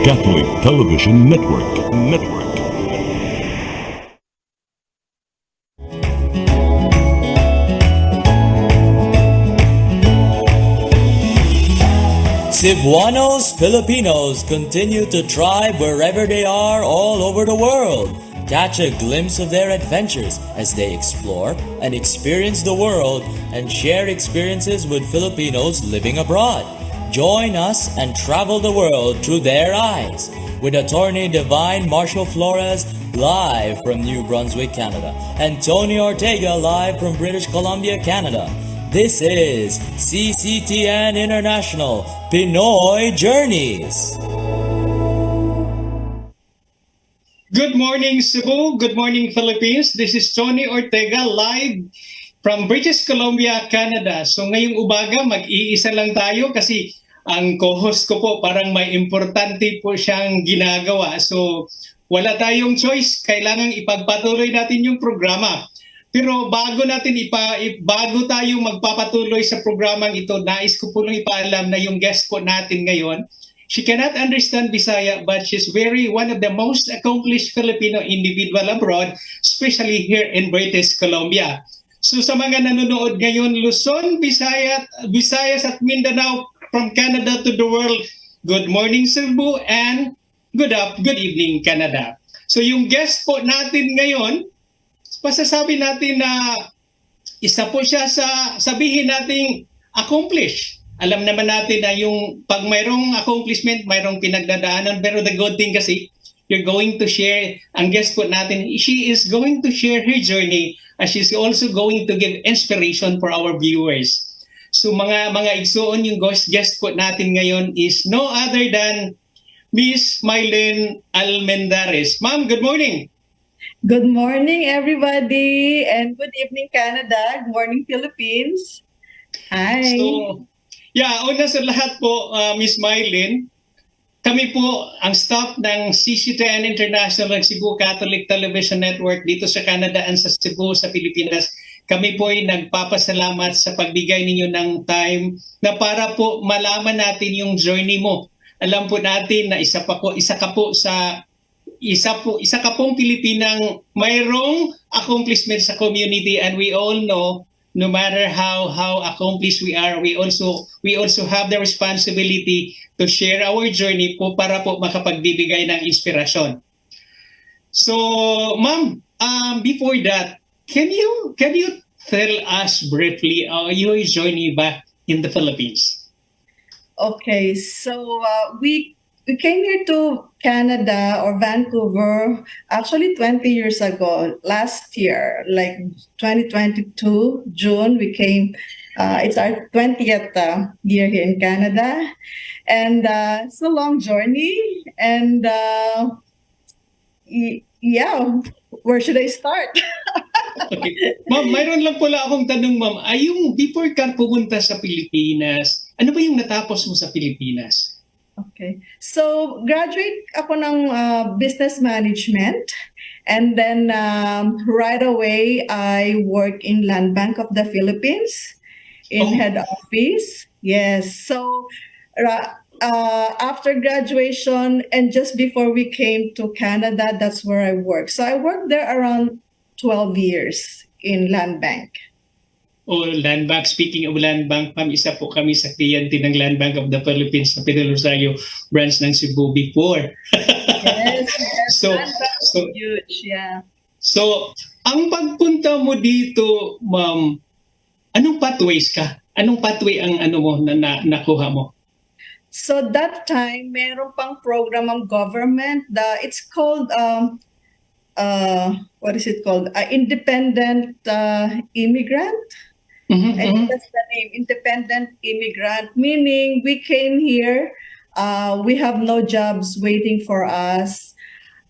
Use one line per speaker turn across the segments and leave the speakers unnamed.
Catholic Television Network.
Cebuanos Filipinos continue to thrive wherever they are all over the world. Catch a glimpse of their adventures as they explore and experience the world and share experiences with Filipinos living abroad. Join us and travel the world through their eyes with Attorney Divine Marshall Flores live from New Brunswick, Canada, and Tony Ortega live from British Columbia, Canada. This is CCTN International Pinoy Journeys.
Good morning, Cebu. Good morning, Philippines. This is Tony Ortega live from British Columbia, Canada. So ngayong umaga, mag-iisa lang tayo kasi ang co-host ko po parang may importante po siyang ginagawa. So wala tayong choice. Kailangang ipagpatuloy natin yung programa. Pero bago tayo magpapatuloy sa programang ito, nais ko po lang ipaalam na yung guest po natin ngayon, she cannot understand Bisaya, but she's one of the most accomplished Filipino individual abroad, especially here in British Columbia. So sa mga nanonood ngayon, Luzon, Visayas at Mindanao, from Canada to the world, good morning Cebu and good evening Canada. So yung guest po natin ngayon, masasabi natin na isa po siya sa sabihin nating accomplish. Alam naman natin na yung pag mayroong accomplishment, mayroong pinagdadaanan. Pero the good thing kasi, you're going to share, ang guest po natin, she is going to share her journey as she's also going to give inspiration for our viewers. So mga igsoon, yung guest po natin ngayon is no other than Miss Mylen Almendarez. Ma'am, good morning.
Good morning, everybody, and good evening, Canada. Good morning, Philippines. Hi.
So, una sa lahat po, Miss Mylen, kami po ang staff ng CCTN International ng Cebu Catholic Television Network dito sa Canada and sa Cebu sa Pilipinas. Kami po ay nagpapasalamat sa pagbigay ninyo ng time na para po malaman natin yung journey mo. Alam po natin na isa ka pong Pilipinang mayroong accomplishment sa community, and we all know no matter how accomplished we are, we also have the responsibility to share our journey po para po makapagbibigay ng inspirasyon. So, ma'am, before that, can you tell us briefly your journey back in the Philippines?
Okay, so we came here to Canada or Vancouver actually 20 years ago, last year, like 2022, June, we came. It's our 20th year here in Canada. And it's a long journey. And where should I start?
Okay. Ma'am, mayroon lang pala akong tanong, ma'am. Before ka pumunta sa Pilipinas, ano ba yung natapos mo sa Pilipinas?
Okay. So, graduate ako ng business management. And then right away, I work in Land Bank of the Philippines in head office. Yes. So, after graduation and just before we came to Canada, that's where I worked. So, I worked there around 12 years in Land Bank.
Land Bank. Speaking of Land Bank, ma'am, isa po kami sa kliyente ng Land Bank of the Philippines na Pinalosayo branch ng Cebu before.
Yes,
So,
Land Bank is huge, yeah.
So, ang pagpunta mo dito, ma'am, anong pathways ka? Anong pathway ang nakuha mo?
So that time, meron pang program ng government. It's called, what is it called? Independent immigrant. I think that's the name, independent immigrant, meaning we came here, we have no jobs waiting for us.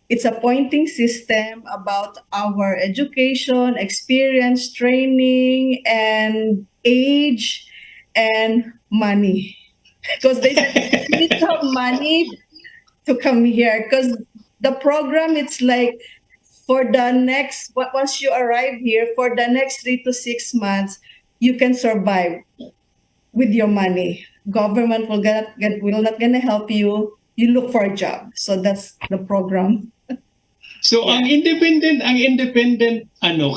It's a pointing system about our education, experience, training, and age, and money. Because they said you need to have money to come here. Because the program, it's like for the next, once you arrive here, for the next 3 to 6 months, you can survive with your money. Government will not gonna help you. you look for a job. So that's the program.
So ang independent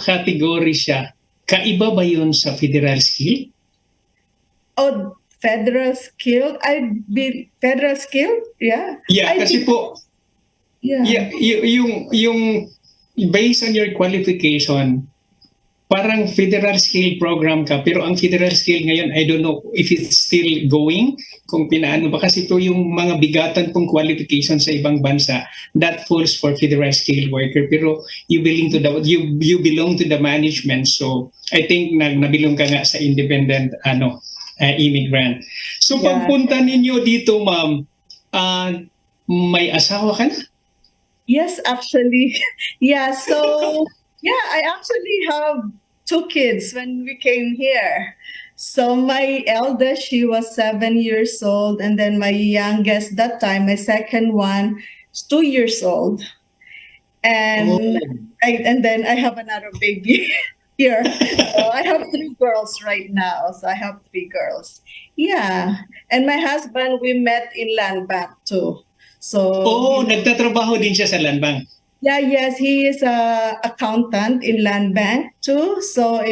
category siya. Kaiba ba 'yun sa federal skill?
Oh, federal skill. Federal skill. Yeah.
Yeah,
I
kasi
be-
po
yeah.
yung based on your qualification, parang federal skill program ka, pero ang federal skill ngayon, I don't know if it's still going, kung pinaano ba, kasi ito yung mga bigatan pong qualification sa ibang bansa, that falls for federal skill worker, pero you belong to the management, so I think nabilong ka nga sa independent immigrant. So
Yeah.
pagpunta ninyo dito, ma'am, may asawa ka na?
Yes, actually. Yeah. So yeah, I actually have 2 kids when we came here. So my eldest, she was 7 years old, and then my youngest that time, my second one, is 2 years old. And and then I have another baby here. So I have 3 girls right now. So I have 3 girls. Yeah. And my husband, we met in land bank too. So
Nagtatrabaho din siya sa land bank.
yeah, yes, he is a accountant in land bank too. So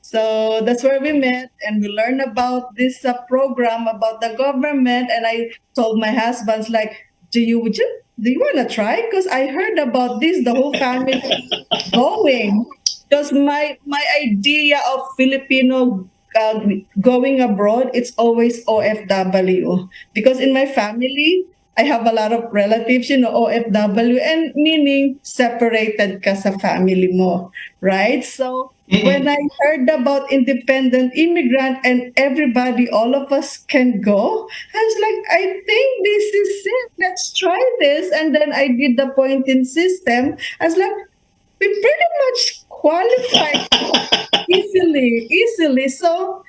so that's where we met, and we learned about this program about the government. And I told my husband, like, do you want to try? Because I heard about this, the whole family is going. Because my idea of Filipino going abroad, it's always OFW. Because in my family, I have a lot of relatives, OFW, and meaning separated ka sa family mo, right? So when I heard about independent immigrant and everybody, all of us can go, I was like, I think this is it. Let's try this. And then I did the pointing system. I was like, we pretty much qualified easily. So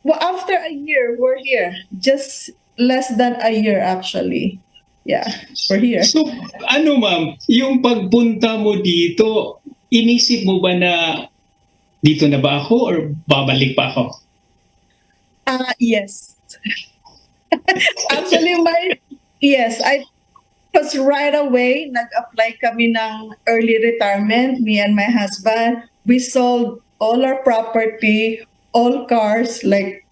after a year, we're here. Just less than a year, actually. Yeah, we're here.
So, ma'am, yung pagpunta mo dito, inisip mo ba na dito na ba ako or babalik pa ako?
Yes. Actually, I was right away, nag-apply kami ng early retirement, me and my husband. We sold all our property, all cars, like,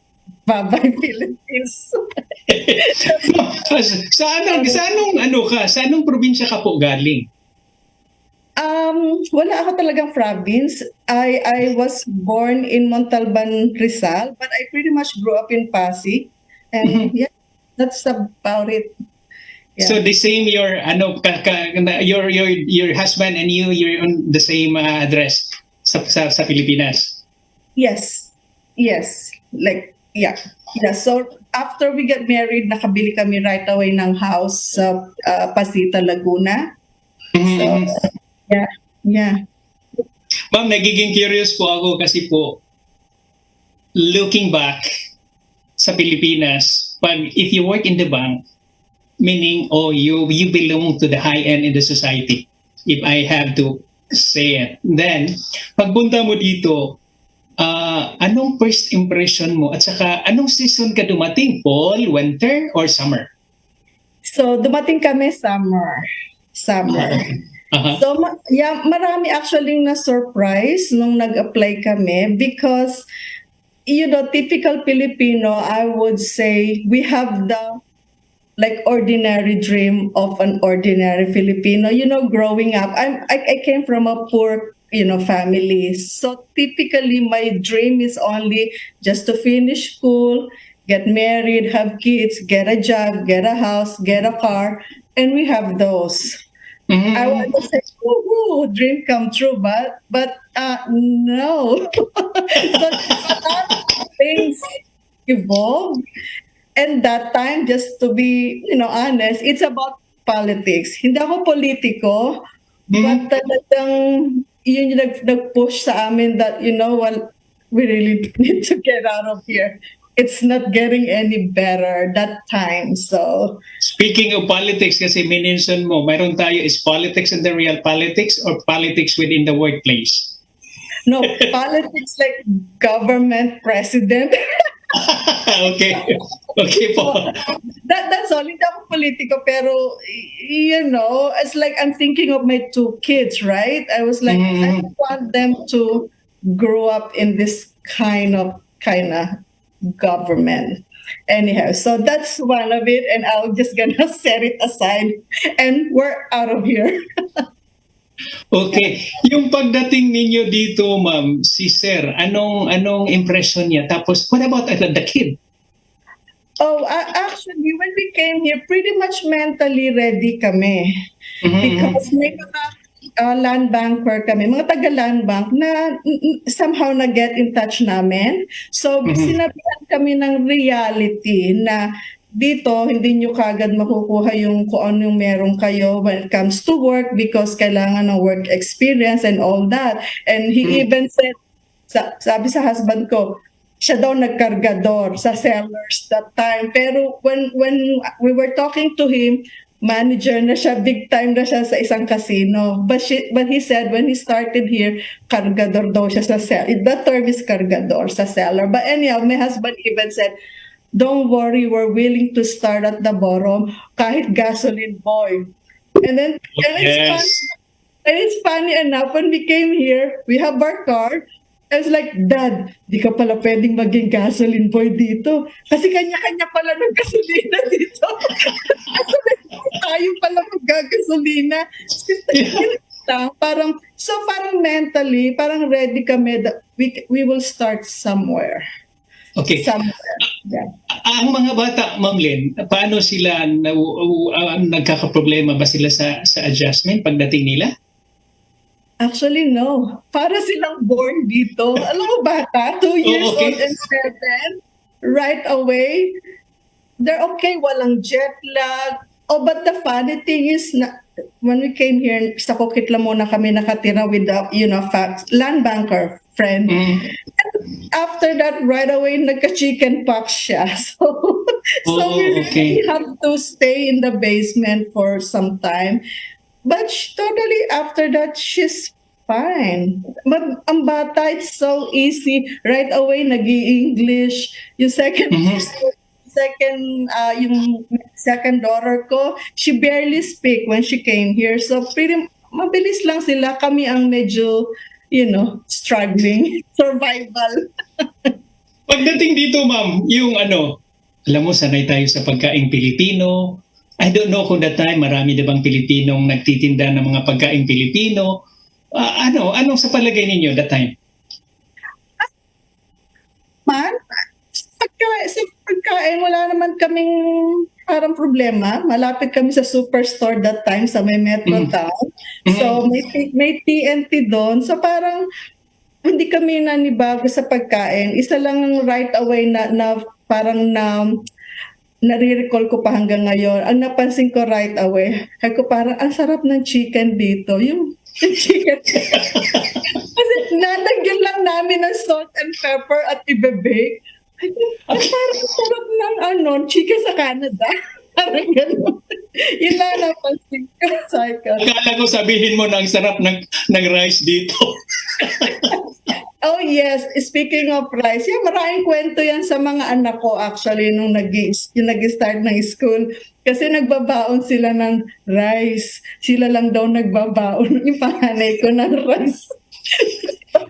bye-bye Philippines.
Sa anong probinsya ka po galing?
Wala ako talagang province. I was born in Montalban, Rizal, but I pretty much grew up in Pasig. And yeah, that's about it. Yeah.
So the same your husband and you're on the same address sa Pilipinas.
Yes. Like yeah. So after we get married, nakabili kami right away ng house sa Pasita, Laguna. So yeah.
Ma'am, nagiging curious po ako kasi po looking back sa Pilipinas, if you work in the bank, meaning you belong to the high end in the society, if I have to say it. Then pagpunta mo dito, anong first impression mo at saka anong season ka dumating? Fall, winter, or summer?
So dumating kami summer. So marami actually na surprise nung nag-apply kami because typical Filipino, I would say we have the ordinary dream of an ordinary Filipino. Growing up, I came from a poor family. So typically my dream is only just to finish school, get married, have kids, get a job, get a house, get a car, and we have those. I want to say, woohoo, dream come true, but no. So a lot of things evolve. And that time, just to be honest, it's about politics. Hindi ako politiko, but talagang yun yung nag-push sa amin that, what we really need to get out of here. It's not getting any better that time. So
speaking of politics, kasi minention mo, mayroon tayo is politics in the real politics or politics within the workplace?
No, politics like government, president.
Okay. Okay po.
That's all. Hindi ako politiko, pero, it's like I'm thinking of my two kids, right? I was like, I don't want them to grow up in this kind of government. Anyhow, so that's one of it, and I'm just gonna set it aside, and we're out of here.
Okay. Yung pagdating ninyo dito, ma'am, si Sir, anong impression niya? Tapos, what about the kid?
Oh, actually, when we came here, pretty much mentally ready kami. Because may mga land banker kami, mga taga-land bank na somehow na-get in touch namin. So, sinabihan kami ng reality na dito, hindi nyo kagad makukuha yung kung ano yung meron kayo when it comes to work because kailangan ng work experience and all that. And he even said, sabi sa husband ko, siya daw nagkargador sa sellers that time. Pero when we were talking to him, manager na siya, big time na siya sa isang casino. But he said when he started here, kargador daw siya sa seller. The term is kargador sa seller. But anyhow, my husband even said, don't worry, we're willing to start at the bottom, kahit gasoline boy. And then, and it's funny enough, when we came here, we have our car. I was like, Dad, di ka pala pwedeng maging gasoline boy dito. Kasi kanya-kanya pala ng gasolina dito. Kasi tayo pala mag-gasolina. Parang mentally, parang ready kami that we will start somewhere.
Okay.
Yeah.
Ang mga bata, Ma'am Len, paano sila nagkakaproblema ba sila sa adjustment pagdating nila?
Actually, no. Para silang born dito. Alam mo, bata, 2 years old and 7, right away, they're okay, walang jet lag. Oh, but the funny thing is, when we came here, sa Coquitlam muna kami nakatira with the, land banker friend. And after that, right away, nagka-chicken pox siya. So we really have to stay in the basement for some time. But totally after that, she's fine. But ang bata, it's so easy. Right away, nag-i-English. Yung second daughter ko, she barely speak when she came here. So pretty mabilis lang sila. Kami ang medyo, struggling. Survival.
Pagdating dito, ma'am, yung alam mo, sanay tayo sa pagkaing Pilipino. I don't know kung that time marami na bang Pilipinong nagtitinda ng mga pagkaing Pilipino. Anong sa palagay ninyo that time?
Sa pagkain, wala naman kaming parang problema. Malapit kami sa superstore that time sa may Metro Town. So may TNT doon. So parang hindi kami nanibago sa pagkain. Isa lang right away na parang nare-recall ko pa hanggang ngayon. Ang napansin ko right away, ko parang ang sarap ng chicken dito. Yung chicken. Kasi nadagyan lang namin ng salt and pepper at ibe-bake. Ang sarap ng chicken sa Canada. Parang gano'n. Yun lang napansin ko.
Akala ko sabihin mo na ang sarap ng rice dito.
Oh yes, speaking of rice, maraming kwento yan sa mga anak ko actually nung nag-start ng school. Kasi nagbabaon sila ng rice. Sila lang daw nagbabaon. Yung panganay ko ng rice.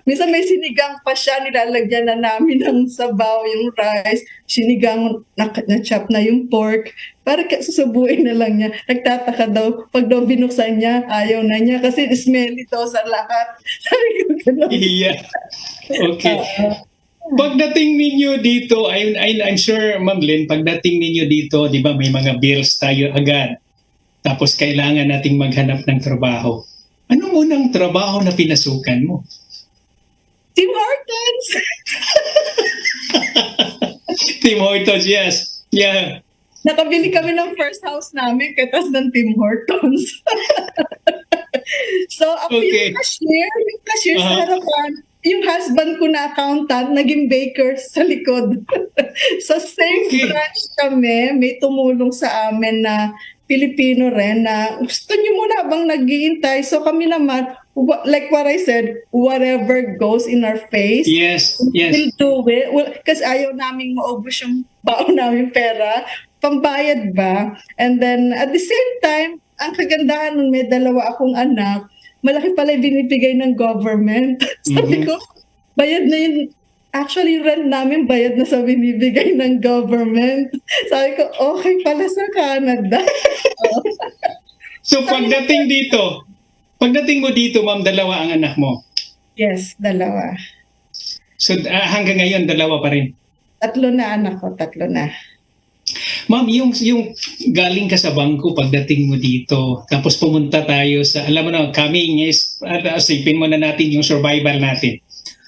Minsan may sinigang pa siya, nilalagyan na namin ng sabaw yung rice. Sinigang, na-chop na yung pork. Para susubuin na lang niya. Nagtataka daw, pag daw binuksan niya, ayaw na niya kasi smelly daw sa lahat. Sabi ko gano'n.
Yeah. Okay. Pagdating ninyo dito, I'm sure, Ma'am Len, pagdating ninyo dito, di ba may mga bills tayo agad. Tapos kailangan nating maghanap ng trabaho. Anong unang trabaho na pinasukan mo?
Tim Hortons!
Tim Hortons, yes. Yeah.
Nakabili kami ng first house namin katas ng Tim Hortons. So ako yung cashier sa harapan. yung husband ko na accountant, naging baker sa likod. Sa same
Okay.
branch kami, may tumulong sa amin na Pilipino rin na gusto niyo muna habang nag-iintay. So kami naman, like what I said, whatever goes in our face,
Yes, yes.
we'll do it. Kasi ayaw namin maubos yung baon namin pera, pambayad ba? And then at the same time, ang kagandahan nun, may dalawa akong anak, malaki pala yung binibigay ng government. Sabi ko, bayad na yun. Actually, rent namin bayad na sa binibigay ng government. Sabi ko, okay pala sa Canada.
So pagdating mo dito, ma'am, dalawa ang anak mo.
Yes, dalawa.
So hanggang ngayon, dalawa pa rin.
Tatlo na anak ko, tatlo na.
Ma'am, yung galing ka sa bangko pagdating mo dito, tapos pumunta tayo sa, alam mo na, coming is, asipin mo na natin yung survival natin.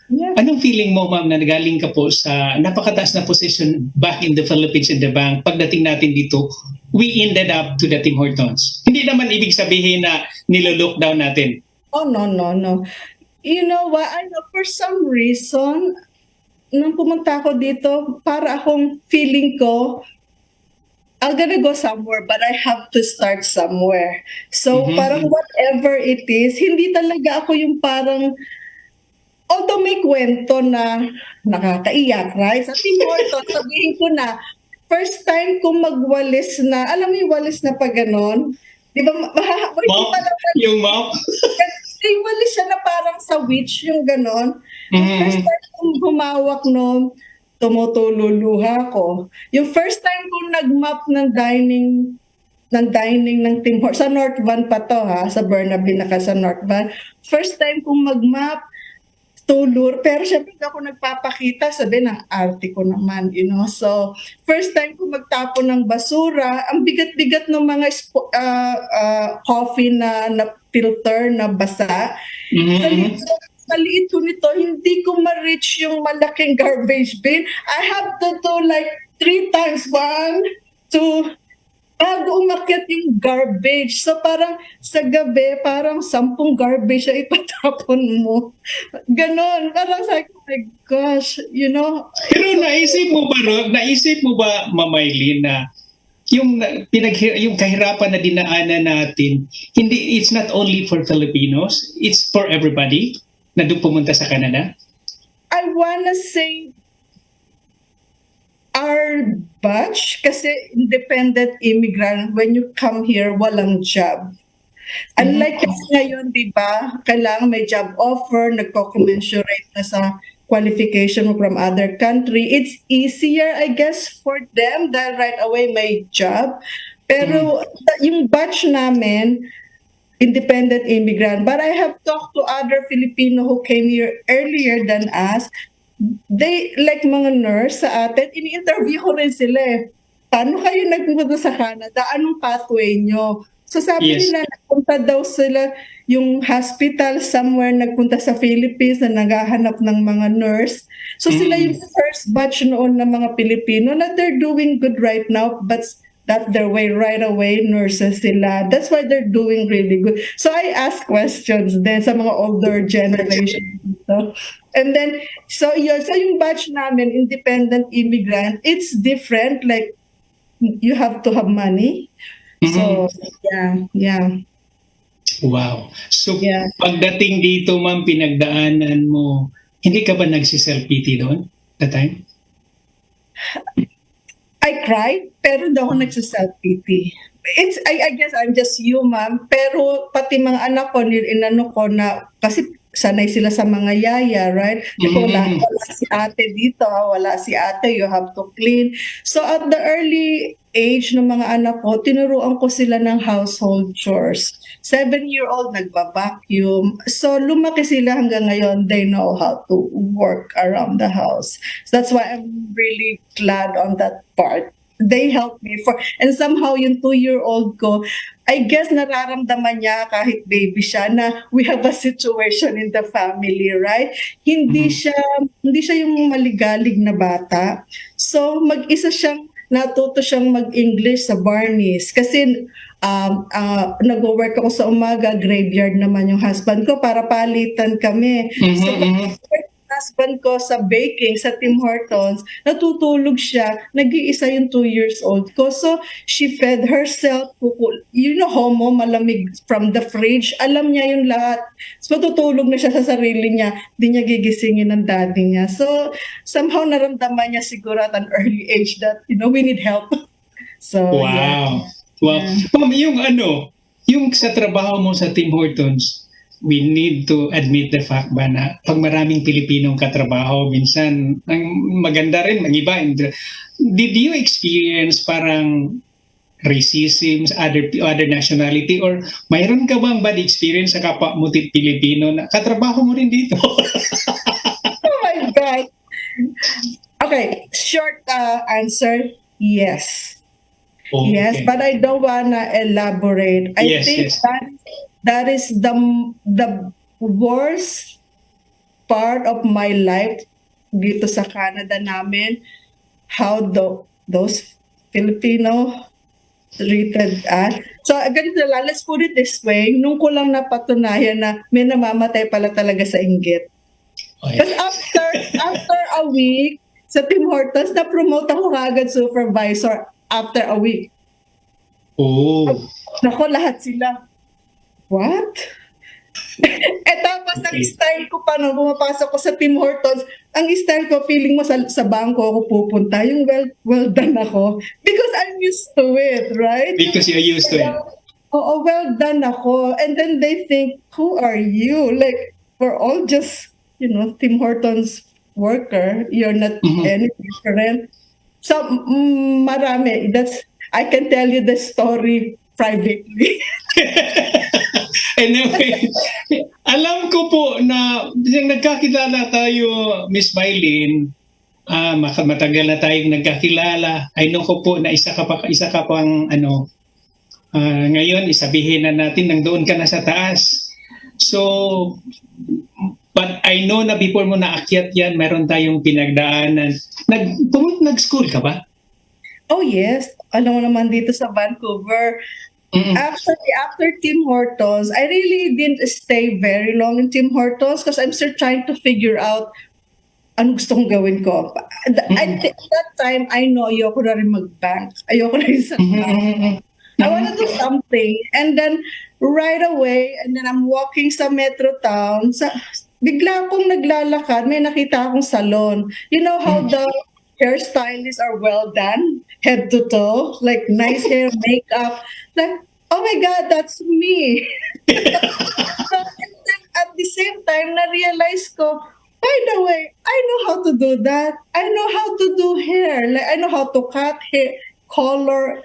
Yeah.
Anong feeling mo, ma'am, na galing ka po sa napakataas na position back in the Philippines in the bank, pagdating natin dito, we ended up to the Tim Hortons. Hindi naman ibig sabihin na nilo-lockdown natin.
Oh, no. You know what? I know, for some reason, nung pumunta ako dito, para akong feeling ko, I'm gonna go somewhere, but I have to start somewhere. So, parang whatever it is, hindi talaga ako yung parang, although may kwento na nakakaiyak, right? Sa Tim Hortons, sabihin ko na, first time kong magwalis na, alam mo yung walis na pag ganon? Di ba,
Mop? Yung mop?
may walis siya na parang sa witch, yung ganon. First time kong humawak nun, tumutululuha ko. Yung first time kong nag-map ng dining ng Tim Hortons, sa North Van pa to ha, sa Burnaby naka sa North Van. First time kong mag-map, tulur, pero syempre ako nagpapakita, sabi ng arte ko naman, you know. So, first time ko magtapon ng basura, ang bigat-bigat ng mga coffee na filter na basa. Sa liit ko nito, hindi ko ma-reach yung malaking garbage bin. I have to do like 3 times, 1, 2, bago umakyat yung garbage. So parang sa gabi, parang 10 garbage na itatapon mo. Ganon. Parang sabi ko, oh my gosh, you know.
Pero naisip mo ba, Ma'am Mylen, na yung kahirapan na dinaanan natin, it's not only for Filipinos, it's for everybody na doon pumunta sa Canada?
I wanna say our batch, kasi independent immigrant, when you come here, walang job. Unlike kasi ngayon, di ba, kailangan may job offer, nagko-commensurate na sa qualification mo from other country. It's easier, I guess, for them dahil right away may job. Pero yung batch namin, independent immigrant. But I have talked to other Filipino who came here earlier than us. They, like mga nurse sa atin, ini-interview ko rin sila eh. Paano kayo nagpunta sa Canada? Anong pathway nyo? So sabi nila, nagpunta daw sila yung hospital somewhere, nagpunta sa Philippines na naghahanap ng mga nurse. So sila yung first batch noon ng mga Pilipino na they're doing good right now, but that's their way right away, nurses sila. That's why they're doing really good. So I ask questions then sa mga older generation. And then, so yung batch namin, independent immigrant, it's different. Like, you have to have money. So, yeah.
Wow. So, pagdating dito, ma'am, pinagdaanan mo, hindi ka ba nagsi-self-pity doon that time?
I cried, pero hindi ako nagsa-self-pity. I guess I'm just human, pero pati mga anak ko, inano ko na, kasi sanay sila sa mga yaya, right? Wala si ate dito, wala si ate, you have to clean. So at the early age ng mga anak ko, tinuruan ko sila ng household chores. 7-year-old nagba-vacuum. So lumaki sila hanggang ngayon, they know how to work around the house. So that's why I'm really glad on that part. They helped me and somehow yung 2-year-old ko, I guess nararamdaman niya kahit baby siya na we have a situation in the family, right? Hindi siya yung maligalig na bata. So mag-isa natuto siyang mag-English sa Barneys kasi nag-work ako sa umaga, graveyard naman yung husband ko para palitan kami. So, husband ko sa baking sa Tim Hortons, natutulog siya, nag-iisa yung 2 years old ko. So, she fed herself, homo, malamig from the fridge. Alam niya yung lahat. So, tutulog na siya sa sarili niya. Di niya gigisingin ng daddy niya. So, somehow naramdaman niya siguro at an early age that, we need help. So,
Wow.
yeah.
Wow. Ma'am, yung sa trabaho mo sa Tim Hortons, we need to admit the fact ba na pag maraming Pilipinong katrabaho, minsan ang maganda rin, mag-iba. Did you experience parang racism sa other nationality, or mayroon ka bang bad experience sa kapwa mo Pilipino na katrabaho mo rin dito?
Oh my God. Okay, short answer, yes.
Oh,
Yes,
okay.
but I don't wanna elaborate. I
Yes,
think
yes.
that is the worst part of my life dito sa Canada namin. How those Filipino treated us. So, ganito lang, let's put it this way. Nung ko lang napatunayan na may namamatay pala talaga sa inggit.
Okay.
Because after a week, sa Tim Hortons, na-promote ako agad supervisor after a week.
Oh.
Nako, lahat sila. What? Tapos ang style ko pa nung pumapasok ko sa Tim Hortons, ang style ko, feeling mo sa bangko ako pupunta, yung well done ako. Because I'm used to it, right?
Because you're used to it.
Oo, well done ako. And then they think, who are you? Like, we're all just, Tim Hortons worker. You're not any different. So, marami. I can tell you the story privately.
Anyway, alam ko po na yung nagkakilala tayo, Miss Mylen, matagal na tayong nagkakilala. I know ko po na isa ka pang ngayon isabihin na natin nang doon ka na sa taas. So, but I know na before mo naakyat yan, meron tayong pinagdaanan. Nag-school ka ba?
Oh yes, alam mo naman dito sa Vancouver. Actually, after Tim Hortons, I really didn't stay very long in Tim Hortons because I'm still trying to figure out ano gusto kong gawin ko. At that time, I know ayoko na rin mag-bank. Ayoko na rin sa bank. I want to do something. And then, right away, and then I'm walking sa Metro Town, bigla akong naglalakad, may nakita akong salon. You know how the hairstylists are well done, head to toe, like nice hair, makeup. Like, oh my God, that's me. So, and then at the same time, na-realize ko, by the way, I know how to do that. I know how to do hair. Like, I know how to cut hair, color,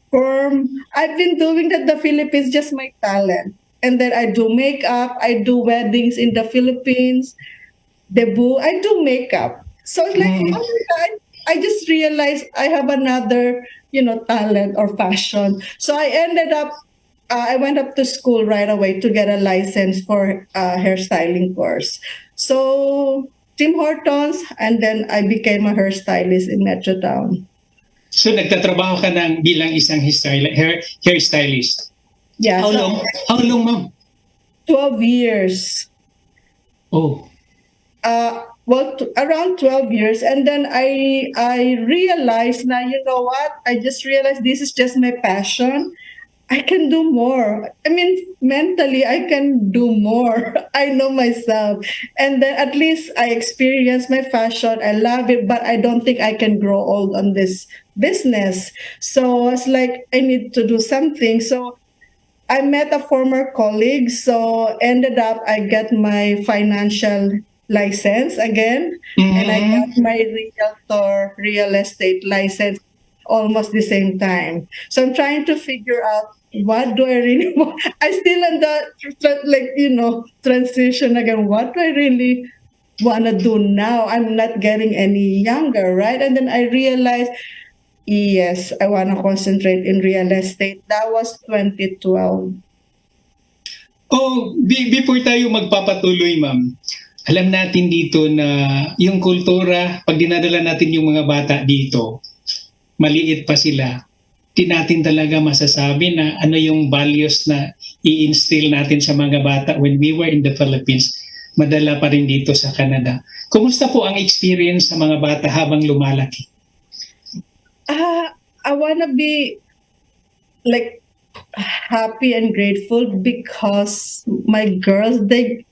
perm. I've been doing that in the Philippines, just my talent. And then I do makeup. I do weddings in the Philippines. Debut. I do makeup. So it's like, oh my God, I just realized I have another, talent or passion. So I ended up, I went up to school right away to get a license for hairstyling course. So Tim Hortons, and then I became a hairstylist in Metro Town.
So nagtatrabaho ka bilang isang hairstylist?
Yeah.
How long, ma'am?
12 years.
Oh.
Around 12 years. And then I realized now, you know what? I just realized this is just my passion. I can do more. I mean, mentally, I can do more. I know myself. And then at least I experienced my passion. I love it, but I don't think I can grow old on this business. So it's like, I need to do something. So I met a former colleague. So ended up, I got my financial license again. And I got my real estate license almost the same time. So I'm trying to figure out what do I really want. I still in the transition again. What do I really want to do now? I'm not getting any younger, right? And then I realized, yes, I want to concentrate in real estate. That was 2012.
Oh, before tayo magpapatuloy, ma'am, alam natin dito na yung kultura, pag dinadala natin yung mga bata dito, maliit pa sila, di natin talaga masasabi na ano yung values na i-instill natin sa mga bata when we were in the Philippines, madala pa rin dito sa Canada. Kumusta po ang experience sa mga bata habang lumalaki?
I wanna be like happy and grateful because my girls, they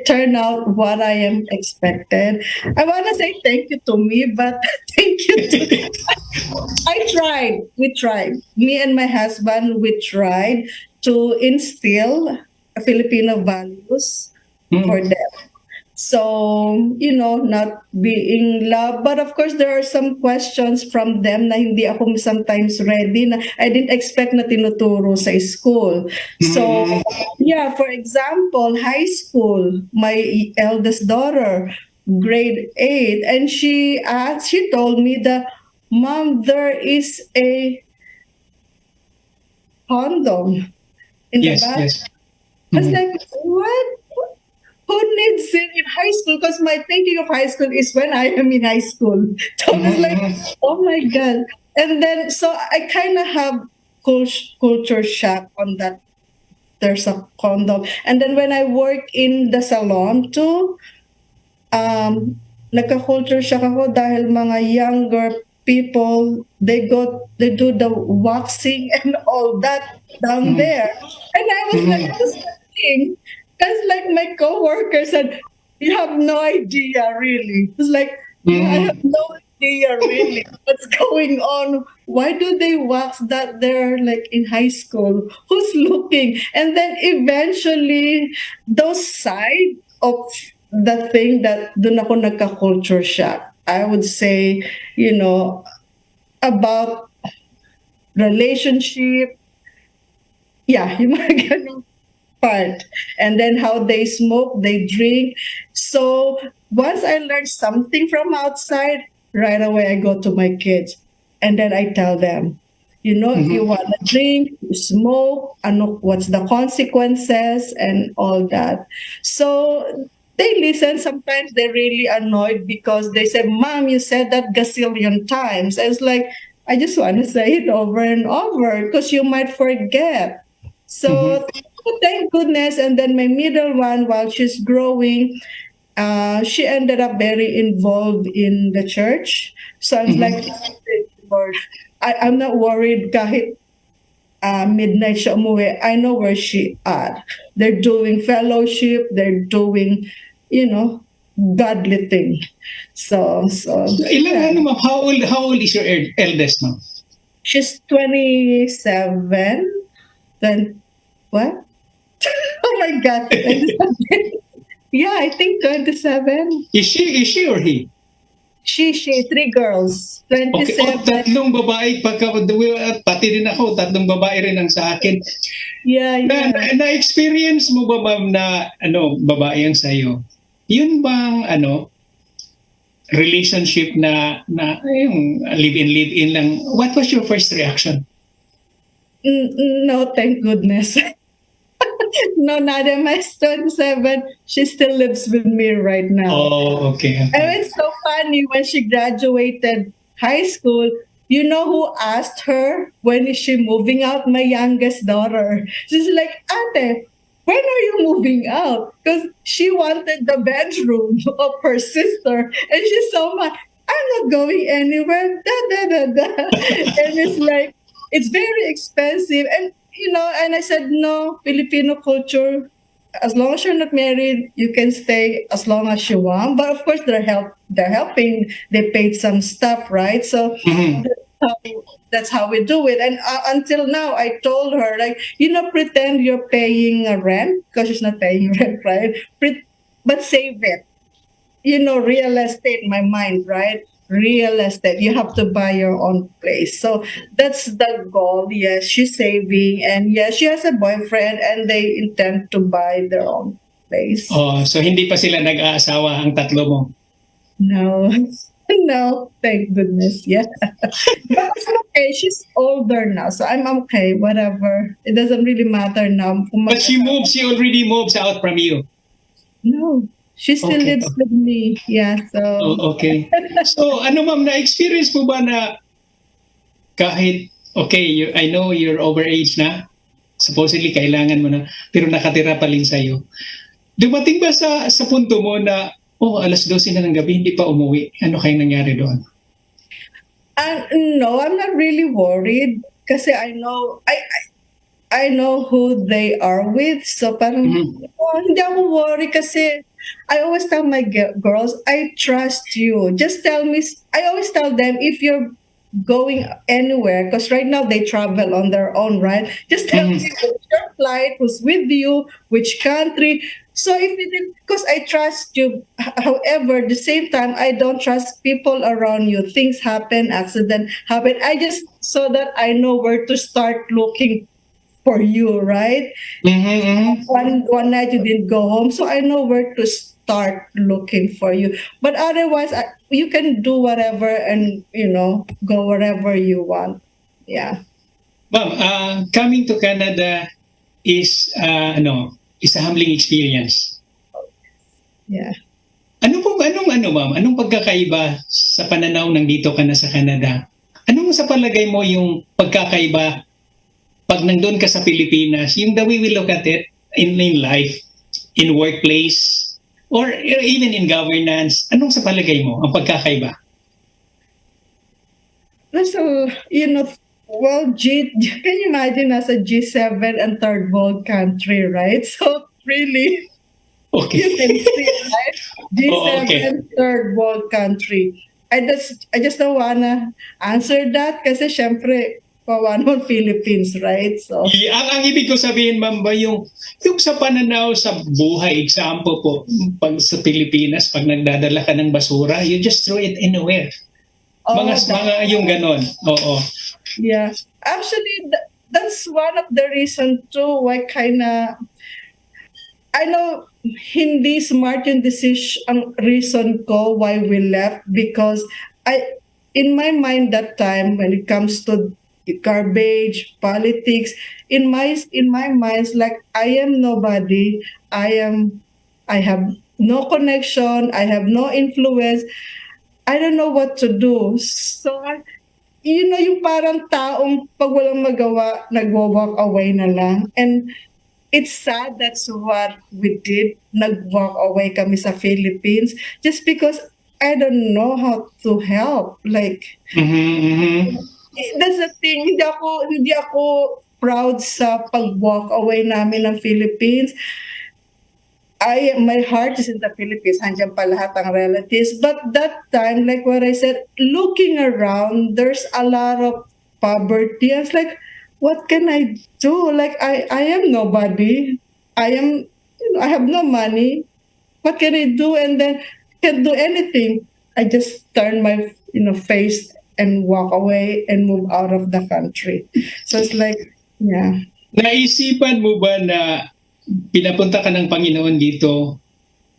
turn out what I am expected. I wanna say thank you to me, but thank you to I tried. We tried. Me and my husband, we tried to instill Filipino values for them. So, not being loved. But of course, there are some questions from them na hindi ako sometimes ready, na I didn't expect na tinuturo sa school. So, yeah, for example, high school, my eldest daughter, grade 8, and she told me that, Mom, there is a condom in the
Yes,
bathroom.
yes.
I was like, what? Who needs it in high school? Because my thinking of high school is when I am in high school. So I was like, oh my God. And then, so I kind of have culture shock on that. There's a condom. And then when I work in the salon too, nagka-culture shock ako dahil mga younger people, they do the waxing and all that down there. And I was like, what's happening? Because like my coworker said, you have no idea really. It's like, I have no idea really what's going on. Why do they wax that they're like in high school? Who's looking? And then eventually, those side of the thing that dun ako nagka-culture shock. I would say, about relationship. Yeah, yung mga ganong part. And then how they smoke, they drink. So once I learn something from outside, right away I go to my kids. And then I tell them, if you want to drink, you smoke, what's the consequences and all that. So they listen. Sometimes they're really annoyed because they say, Mom, you said that gazillion times. I was like, I just want to say it over and over because you might forget. So thank goodness. And then my middle one, while she's growing, she ended up very involved in the church. So I was like, Lord, I'm not worried kahit midnight siya umuwi. I know where she at. They're doing fellowship. They're doing, godly thing. So
Ilan, ma'am? How old is your eldest, ma'am?
she's 27. Then what? Oh my God. 27. Yeah, I think 27.
Is she or he?
She, 3 girls.
Okay,
27.
tatlong babae, pati din ako, tatlong babae rin ang sa akin.
Yeah.
Na-experience mo ba, ma'am, na babae ang sa'yo? Yun bang relationship na yung live-in lang? What was your first reaction?
No, thank goodness. No, Nadia, my 27, she still lives with me right now.
Oh, okay.
And it's so funny, when she graduated high school, you know who asked her, when is she moving out? My youngest daughter. She's like, Ate, when are you moving out? Because she wanted the bedroom of her sister. And she saw I'm not going anywhere. And it's like, it's very expensive. And, and I said, no, Filipino culture, as long as you're not married, you can stay as long as you want. But of course, they're helping. They paid some stuff, right? So that's how we do it. And until now, I told her, like, pretend you're paying a rent because she's not paying rent, right? But save it. Real estate, my mind, right? Real estate. You have to buy your own place. So that's the goal. Yes, she's saving. And yes, she has a boyfriend and they intend to buy their own place.
Oh, so hindi pa sila nag-aasawa ang tatlo mo?
No. No, thank goodness. Yeah. But it's okay. She's older now. So I'm okay. Whatever. It doesn't really matter now.
But she already moves out from you?
No. She still lives with me. Yeah, so...
Oh, okay. So, ma'am, na-experience mo ba na kahit Okay, I know you're overage na. Supposedly, kailangan mo na. Pero nakatira pa rin sa'yo. Dumating ba sa punto mo na, oh, alas 12 na ng gabi, hindi pa umuwi? Ano kayang nangyari doon?
No, I'm not really worried kasi I know who they are with. So parang hindi ako worry kasi I always tell my girls, I trust you. Just tell me. I always tell them if you're going anywhere, because right now they travel on their own, right? Just tell me which your flight, who's with you, which country. So if it is, because I trust you, however, at the same time, I don't trust people around you. Things happen, accident happen. I just so that I know where to start looking for you, right? One night you didn't go home, so I know where to start looking for you. But otherwise, you can do whatever and go wherever you want. Yeah.
Ma'am, coming to Canada is is a humbling experience.
Yeah.
Anong pagkakaiba sa pananaw ng dito ka na sa Canada? Anong sa palagay mo yung pagkakaiba pag nandun ka sa Pilipinas, yung the way we look at it in life, in workplace, or even in governance, anong sa palagay mo ang pagkakaiba?
Well, can you imagine as a G7 and third world country, right? So really,
Okay.
you can see, right? G7
okay.
third world country. I just don't wanna answer that kasi syempre, paano Philippines, right? So
Ang ibig ko sabihin, ma'am, ba yung sa pananaw sa buhay, example po, pag sa Pilipinas, pag nagdadala ka ng basura, you just throw it anywhere. Mga yung ganon. Oo.
Yeah. Actually, that's one of the reason too why I know hindi smart yung decision, ang reason ko why we left, because in my mind that time when it comes to garbage, politics, in my mind, like I am nobody. I have no connection. I have no influence. I don't know what to do. So, yung parang taong pag walang magawa, nagwo-walk away na lang. And it's sad that's what we did. Nag-walk away kami sa Philippines just because I don't know how to help. Like, that's the thing. Hindi ako proud sa pag-walk away namin ng Philippines. My heart is in the Philippines. Handyan pa lahat ang relatives. But that time, like what I said, looking around, there's a lot of poverty. I was like, what can I do? Like, I am nobody. I have no money. What can I do? And then, can't do anything. I just turn my, face and walk away and move out of the country. So it's like, yeah.
Naisipan mo ba na pinapunta ka ng Panginoon dito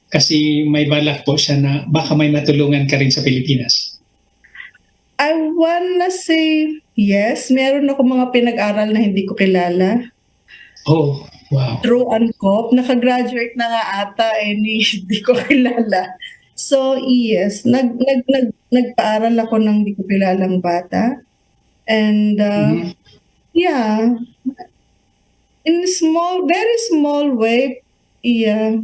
kasi may balak po siya na baka may matulungan ka rin sa Pilipinas?
I wanna say yes. Meron ako mga pinag-aral na hindi ko kilala.
Oh, wow.
True Ancop. Nakagraduate na nga ata hindi ko kilala. So yes, nagpaaral ako ng hindi ko kilalang bata. And yeah, in very small way, yeah.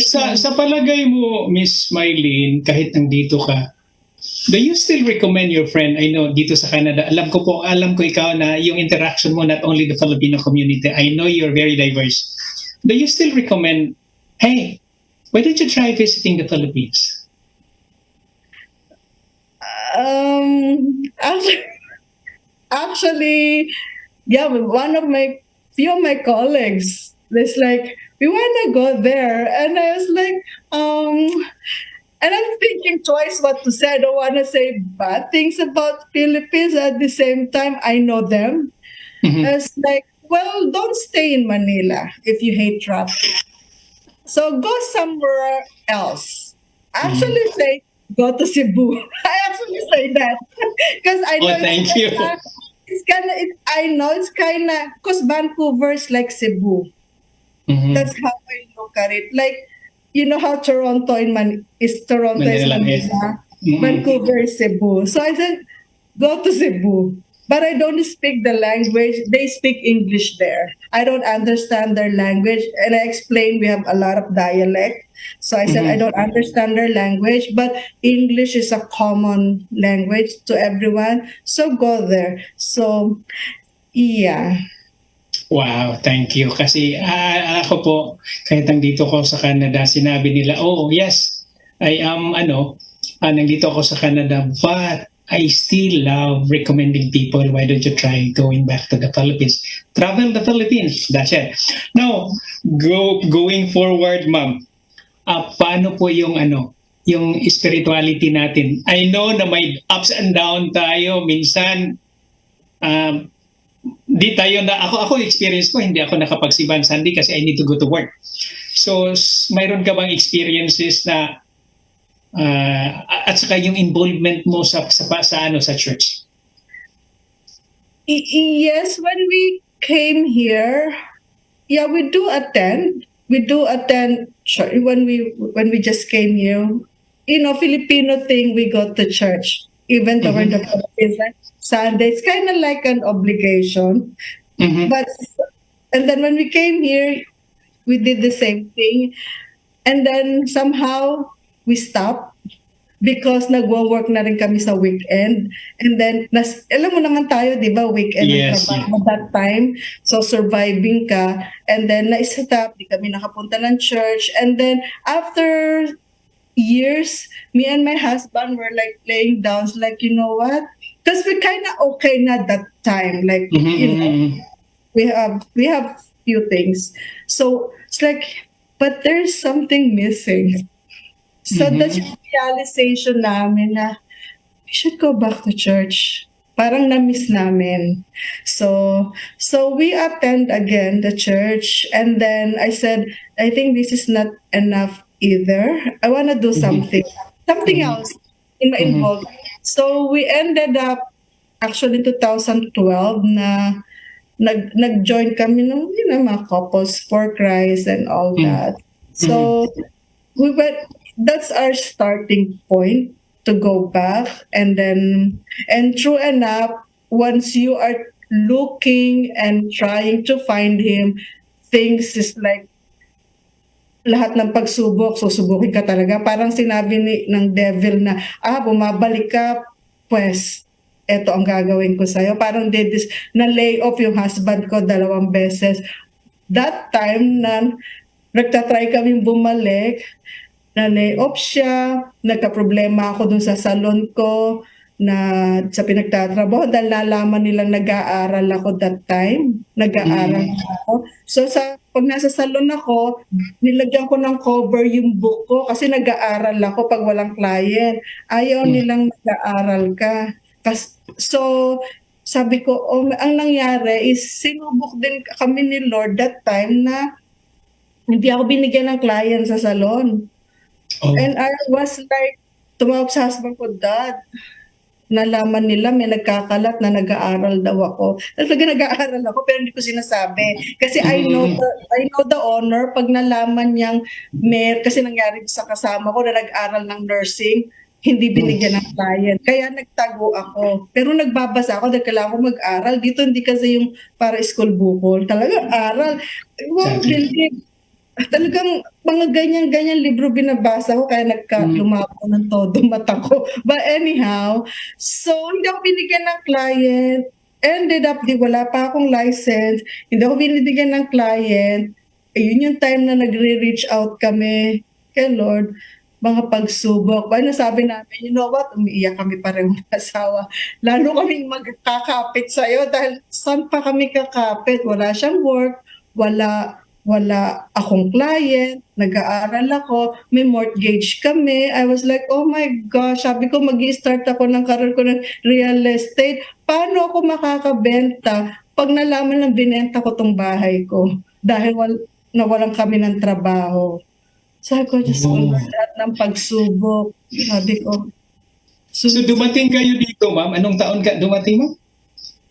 Sa palagay mo, Miss Mylen, kahit nandito ka, do you still recommend your friend? I know, dito sa Canada, alam ko ikaw na yung interaction mo, not only the Filipino community, I know you're very diverse. Do you still recommend, hey, why don't you try visiting the Philippines?
Actually, yeah, few of my colleagues, it's like, we want to go there. And I was like, and I'm thinking twice what to say. I don't want to say bad things about Philippines. At the same time, I know them. It's like, well, don't stay in Manila if you hate traffic. So go somewhere else. Actually say, go to Cebu. I actually say that. Because I know
thank you.
It's kind of, because Vancouver is like Cebu. That's how I look at it. Like, you know how Toronto is Manila. Vancouver is Cebu. So I said, go to Cebu. but I don't speak the language. They speak English there. I don't understand their language. And I explained we have a lot of dialect. So I said, I don't understand their language, but English is a common language to everyone. So go there. So, yeah.
Wow, thank you. Kasi ako po, kahit nandito ko sa Canada, sinabi nila, oh yes, I am, nandito ako sa Canada, but I still love recommending people, why don't you try going back to the Philippines? Travel the Philippines, that's it. Now, going forward, ma'am, paano po yung yung spirituality natin? I know na may ups and down tayo, minsan, di tayo na ako experience ko, hindi ako nakapagsiban Sunday kasi I need to go to work. So mayroon ka bang experiences na at saka yung involvement mo sa church?
Yes, when we came here, yeah, we do attend church when we just came here. Filipino thing, we go to church even though we're the Philippines. Sunday, it's kind of like an obligation. But and then when we came here, we did the same thing, and then somehow we stopped because nagwo-work na rin kami sa weekend, and then alam mo naman tayo, di ba, weekend ang trabaho that time, so surviving ka, and then na-stop, di kami nakapunta ng church, and then after years, me and my husband were like laying down, like, you know what? Because we're kind of okay na that time, like we have few things, so it's like, but there's something missing. So that's yung realization namin na we should go back to church. Parang na-miss namin. So we attend again the church, and then I said, I think this is not enough either. I want to do something else in my involvement. So we ended up actually in 2012 na nag-join kami ng mga couples for Christ and all that. So that's our starting point to go back, and true enough, once you are looking and trying to find him, things is like lahat ng pagsubok, susubukin ka talaga. Parang sinabi ng devil na, bumabalik ka, pues, eto ang gagawin ko sa'yo. Parang na-lay off yung husband ko 2 beses. That time na nagtatry kaming bumalik, na-lay off siya, nagka-problema ako dun sa salon ko, na sa pinagtatrabaho, dahil nalaman nilang nag-aaral ako that time. Nag-aaral ako. So pag nasa salon ako, nilagyan ko ng cover yung book ko kasi nag-aaral ako pag walang client. Ayaw nilang nag-aaral ka. So sabi ko, ang nangyari is sinubok din kami ni Lord that time na hindi ako binigyan ng client sa salon. And I was like, tumawag sa husband ko, Dad, nalaman nila may nagkakalat na nag-aaral daw ako. Talaga nag-aaral ako pero hindi ko sinasabi. Kasi I know the owner, pag nalaman niyang kasi nangyari sa kasama ko na nag-aral ng nursing, hindi binigyan ng client. Kaya nagtago ako. Pero nagbabasa ako dahil kailangan ko mag-aral. Dito hindi kasi yung para school bukol. Talaga aral. Talagang mga ganyan-ganyan libro binabasa ko kaya lumapo ng todo mata ko. But anyhow, so hindi ako binigyan ng client. Ended up, wala pa akong license. Hindi ako binibigyan ng client. Yun yung time na nagre-reach out kami kay Lord. Mga pagsubok. Paano sabi namin, you know what? Umiiyak kami parehong asawa. Lalo kaming magkakapit sa'yo dahil saan pa kami kakapit? Wala siyang work. Wala akong client, nag-aaral ako, may mortgage kami. I was like, oh my gosh, sabi ko mag-i-start ako ng career ko ng real estate. Paano ako makakabenta pag nalaman ng binenta ko tong bahay ko? Dahil nawalan kami ng trabaho. Sabi ko, just lahat ng pagsubok. Sabi ko.
So dumating kayo dito, ma'am? Anong taon ka dumating, ma'am?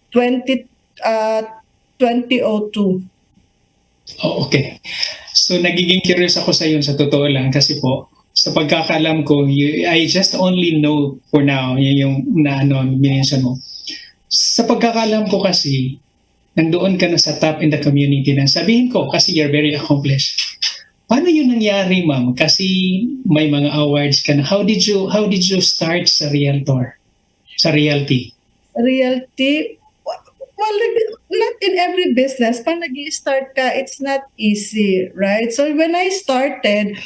2002.
Oh, okay. So nagiging curious ako sa iyo sa totoo lang kasi po sa pagkakaalam ko, I just only know for now yung na mention mo. Sa pagkakalam ko kasi, nandoon ka na sa top in the community na sabihin ko kasi you're very accomplished. Paano yun nangyari, ma'am? Kasi may mga awards ka na. How did you start sa realtor? Sa realty?
Realty, well, not in every business. Pag nag-i-start ka, it's not easy, right? So when I started,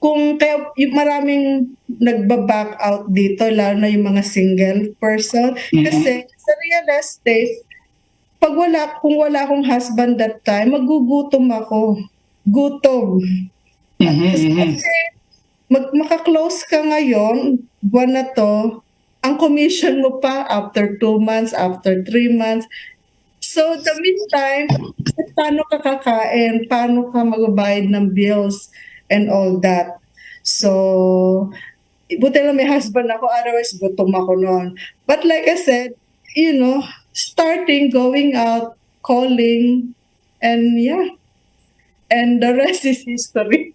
kung kaya yung maraming nagba-back out dito, lalo na yung mga single person, kasi sa real estate, kung wala akong husband that time, magugutom ako. Gutom. Kasi maka-close ka ngayon, buwan na to, ang commission mo pa after 2 months, after 3 months. So, the meantime, paano ka kakain? Paano ka magbabayad ng bills and all that? So, buti lang may husband ako, otherwise gutom ako noon. But like I said, starting, going out, calling, and yeah. And the rest is history.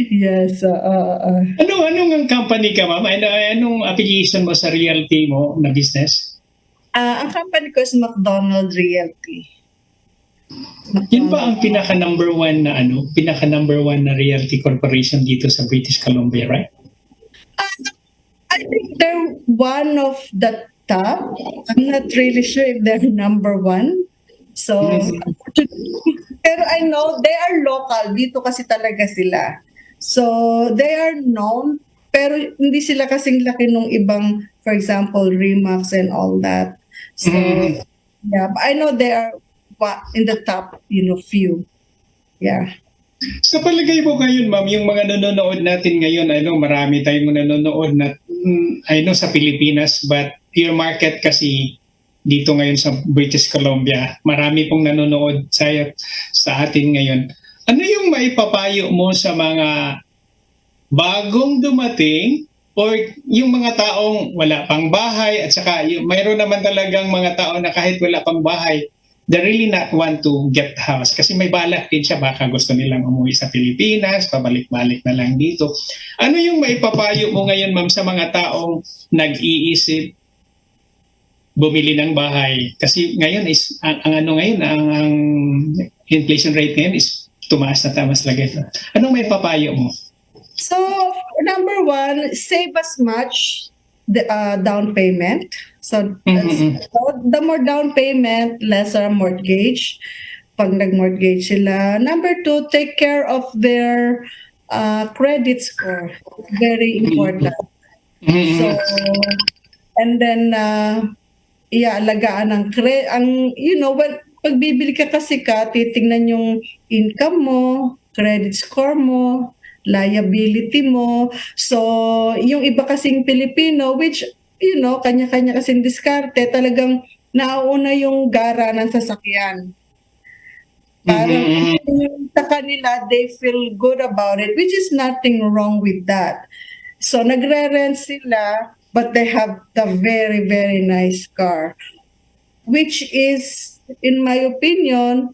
Yes.
Anong ang company ka, ma'am? Anong affiliation mo sa realty mo na business?
Ang company ko is McDonald Realty.
Yun ba ang pinaka-number one na realty corporation dito sa British Columbia, right?
I think they're one of the top. I'm not really sure if they're number one. So, pero I know they are local. Dito kasi talaga sila. So, they are known, pero hindi sila kasing laki nung ibang, for example, Remax and all that. So, yeah, but I know they are in the top, few. Yeah.
Sa palagay mo ngayon, ma'am, yung mga nanonood natin ngayon, marami tayong nanonood na, sa Pilipinas, but your market kasi dito ngayon sa British Columbia, marami pong nanonood sa atin ngayon. Ano yung maipapayo mo sa mga bagong dumating or yung mga taong wala pang bahay at saka mayroon naman talagang mga tao na kahit wala pang bahay, they really not want to get the house kasi may balak din siya, baka gusto nilang umuwi sa Pilipinas, pabalik-balik na lang dito. Ano yung maipapayo mo ngayon, ma'am, sa mga taong nag-iisip bumili ng bahay? Kasi ngayon is ang inflation rate ngayon is tumaas na tamas talaga ito. Anong may papayo mo?
So, number one, save as much the down payment. So, the more down payment, lesser mortgage. Pag nag-mortgage sila. Number two, take care of their credit score. Very important. So, and then, alagaan ng pag bibili ka kasi titingnan yung income mo, credit score mo, liability mo. So, yung iba kasing Pilipino, which, kanya-kanya kasing diskarte, talagang nauna yung gara ng sasakyan. Parang sa kanila, they feel good about it, which is nothing wrong with that. So, nagre-rent sila, but they have the very, very nice car, which is, in my opinion,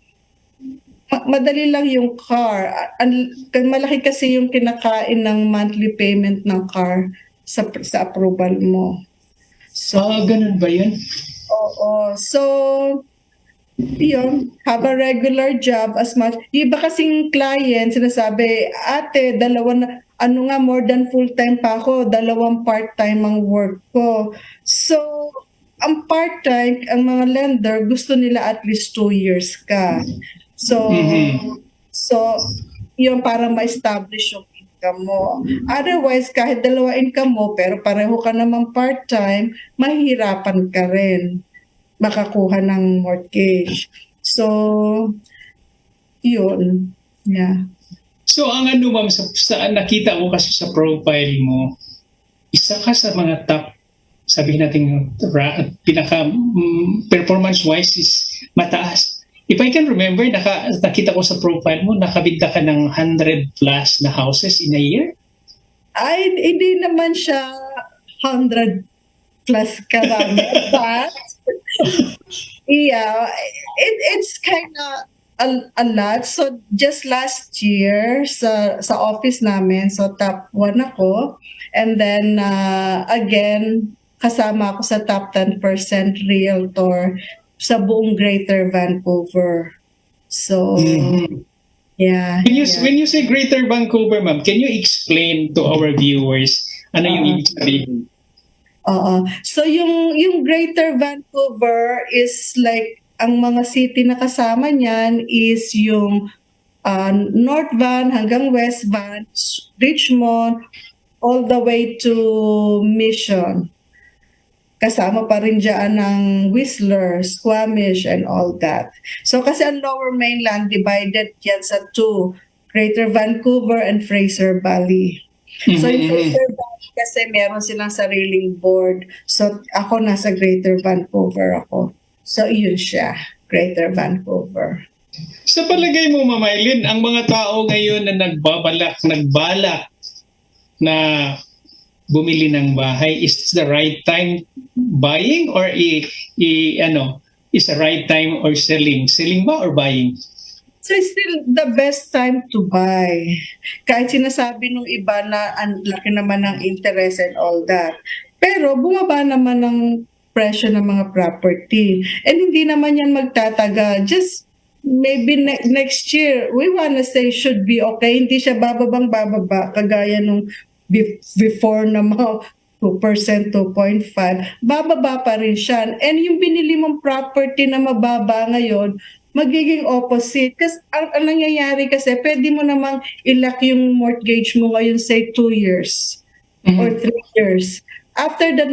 madali lang yung car. Malaki kasi yung kinakain ng monthly payment ng car sa approval mo. So,
ganun ba yun?
Oo. So, have a regular job as much. Yung iba kasing client, sinasabi, ate, more than full-time pa ako, 2 part-time ang work ko. So, ang part-time, ang mga lender, gusto nila at least 2 years ka. So, yun para ma-establish yung income mo. Otherwise, kahit 2 income mo, pero pareho ka naman part-time, mahihirapan ka rin makakuha ng mortgage. So, yun. Yeah.
So, ang ma'am, sa nakita ko kasi sa profile mo, isa ka sa mga top, sabihin natin, pinaka performance-wise is mataas. If I can remember, nakita ko sa profile mo, nakabinta ka ng 100 plus na houses in a year?
Ay, hindi naman siya 100 plus karami. But, yeah, it's kind of a lot. So, just last year, sa office namin, so top 1 ako. And then, again, kasama ako sa top 10% realtor sa buong Greater Vancouver. So, yeah.
When you say Greater Vancouver, ma'am, can you explain to our viewers ano yung ibig sabihin?
Oo. So, yung Greater Vancouver is like, ang mga city na kasama niyan is yung North Van hanggang West Van, Richmond, all the way to Mission. Kasama pa rin dyan ng Whistler, Squamish, and all that. So kasi ang Lower Mainland divided yan sa two, Greater Vancouver and Fraser Valley. So yung Fraser Valley kasi meron silang sariling board. So ako nasa Greater Vancouver ako. So yun siya, Greater Vancouver.
Sa palagay mo, Ma'am Mylen, ang mga tao ngayon na nagbalak na bumili ng bahay, is this the right time buying or is the right time or selling? Selling ba or buying?
So it's still the best time to buy. Kahit sinasabi nung iba na ang laki naman ng interest and all that. Pero bumaba naman ng presyo ng mga property. And hindi naman yan magtatagal. Just maybe next year, we wanna say should be okay. Hindi siya bababa, kagaya nung before na mga 2%, 2.5, bababa pa rin siya. And yung binili mong property na mababa ngayon, magiging opposite. Kasi ang nangyayari kasi, pwede mo namang ilak yung mortgage mo ngayon, say 2 years or 3 years. After that,